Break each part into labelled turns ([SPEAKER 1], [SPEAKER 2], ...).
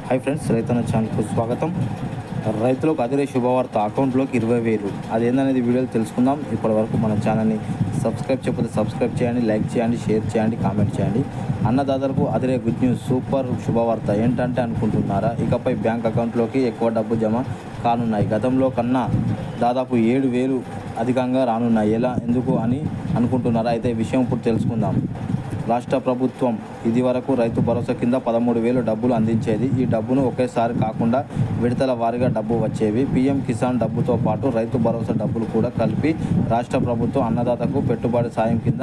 [SPEAKER 1] Hi friends, రైతన్న ఛానల్కు స్వాగతం. రైతులకు అదిరే శుభవార్త, అకౌంట్లోకి 20,000. అదేందనేది వీడియోలో తెలుసుకుందాం. ఇప్పటి వరకు మన ఛానల్ని సబ్స్క్రైబ్ చేయకపోతే సబ్స్క్రైబ్ చేయండి, లైక్ చేయండి, షేర్ చేయండి, కామెంట్ చేయండి. అన్నదాతలకు అదిరే గుడ్ న్యూస్, సూపర్ శుభవార్త. ఏంటంటే అనుకుంటున్నారా, ఇకపై బ్యాంక్ అకౌంట్లోకి ఎక్కువ డబ్బు జమ కానున్నాయి. గతంలో కన్నా దాదాపు 7,000 అధికంగా రానున్నాయి. ఎందుకు అని అనుకుంటున్నారా? అయితే ఈ విషయం ఇప్పుడు తెలుసుకుందాం. రాష్ట్ర ప్రభుత్వం ఇదివరకు రైతు భరోసా కింద 13,000 డబ్బులు అందించేది. ఈ డబ్బును ఒకేసారి కాకుండా విడతల వారీగా డబ్బు వచ్చేవి. పీఎం కిసాన్ డబ్బుతో పాటు రైతు భరోసా డబ్బులు కూడా కలిపి రాష్ట్ర ప్రభుత్వం అన్నదాతకు పెట్టుబడి సాయం కింద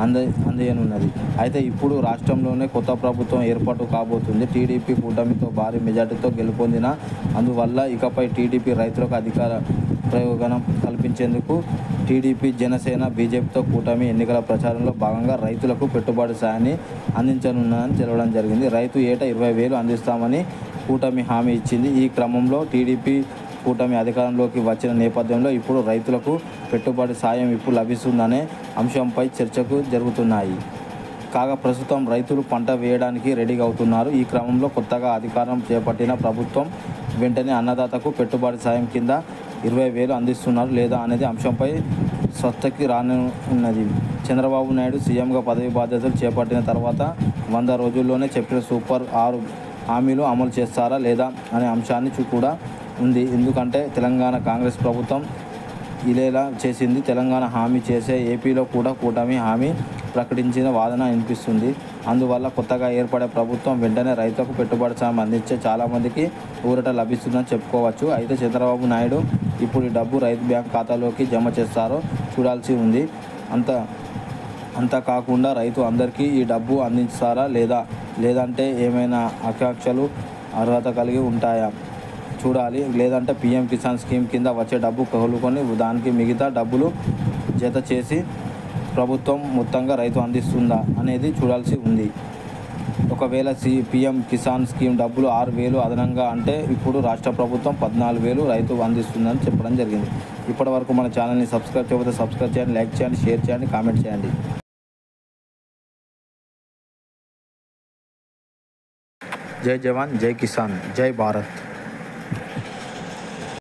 [SPEAKER 1] అందజేయనున్నది. అయితే ఇప్పుడు రాష్ట్రంలోనే కొత్త ప్రభుత్వం ఏర్పాటు కాబోతుంది. టీడీపీ కూటమితో భారీ మెజార్టీతో గెలుపొందిన అందువల్ల ఇకపై టీడీపీ రైతులకు అధికార ప్రయోజనం కల్పించేందుకు టీడీపీ, జనసేన, బీజేపీతో కూటమి ఎన్నికల ప్రచారంలో భాగంగా రైతులకు పెట్టుబడి సాయాన్ని అందించనున్నదని తెలవడం జరిగింది. రైతు ఏటా 20,000 అందిస్తామని కూటమి హామీ ఇచ్చింది. ఈ క్రమంలో టీడీపీ కూటమి అధికారంలోకి వచ్చిన నేపథ్యంలో ఇప్పుడు రైతులకు పెట్టుబడి సాయం ఇప్పుడు లభిస్తుందనే అంశంపై చర్చకు జరుగుతున్నాయి. కాగా ప్రస్తుతం రైతులు పంట వేయడానికి రెడీగా అవుతున్నారు. ఈ క్రమంలో కొత్తగా అధికారం చేపట్టిన ప్రభుత్వం వెంటనే అన్నదాతకు పెట్టుబడి సాయం కింద 20,000 అందిస్తున్నారు లేదా అనేది అంశంపై స్వస్థకి రానున్నది. చంద్రబాబు నాయుడు సీఎంగా పదవి బాధ్యతలు చేపట్టిన తర్వాత 100 రోజుల్లోనే చెప్పిన సూపర్ 6 హామీలు అమలు చేస్తారా లేదా అనే అంశాన్ని కూడా ఉంది. ఎందుకంటే తెలంగాణ కాంగ్రెస్ ప్రభుత్వం ఇలేలా చేసింది. తెలంగాణ హామీ చేసే ఏపీలో కూడా కూటమి హామీ ప్రకటించిన వాదన వినిపిస్తుంది. అందువల్ల కొత్తగా ఏర్పడే ప్రభుత్వం వెంటనే రైతులకు పెట్టుబడి సాయం అందించే చాలామందికి ఊరట లభిస్తుందని చెప్పుకోవచ్చు. అయితే చంద్రబాబు నాయుడు ఇప్పుడు ఈ డబ్బు రైతు బ్యాంక్ ఖాతాలోకి జమ చేస్తారో చూడాల్సి ఉంది. అంతా కాకుండా రైతు అందరికీ ఈ డబ్బు అందిస్తారా లేదంటే ఏమైనా ఆకాంక్షలు అర్హత కలిగి ఉంటాయా చూడాలి. లేదంటే పీఎం కిసాన్ స్కీమ్ కింద వచ్చే డబ్బు కోలుకొని దానికి మిగతా డబ్బులు జత చేసి ప్రభుత్వం మొత్తంగా రైతు అందిస్తుందా అనేది చూడాల్సి ఉంది. ఒకవేళ పీఎం కిసాన్ స్కీమ్ డబ్బులు 6,000 అదనంగా అంటే ఇప్పుడు రాష్ట్ర ప్రభుత్వం 14,000 రైతు అందిస్తుందని చెప్పడం జరిగింది. ఇప్పటి వరకు మన ఛానల్ని సబ్స్క్రైబ్ చేయకపోతే సబ్స్క్రైబ్ చేయండి, లైక్ చేయండి, షేర్ చేయండి, కామెంట్ చేయండి. జై జవాన్, జై కిసాన్, జై భారత్.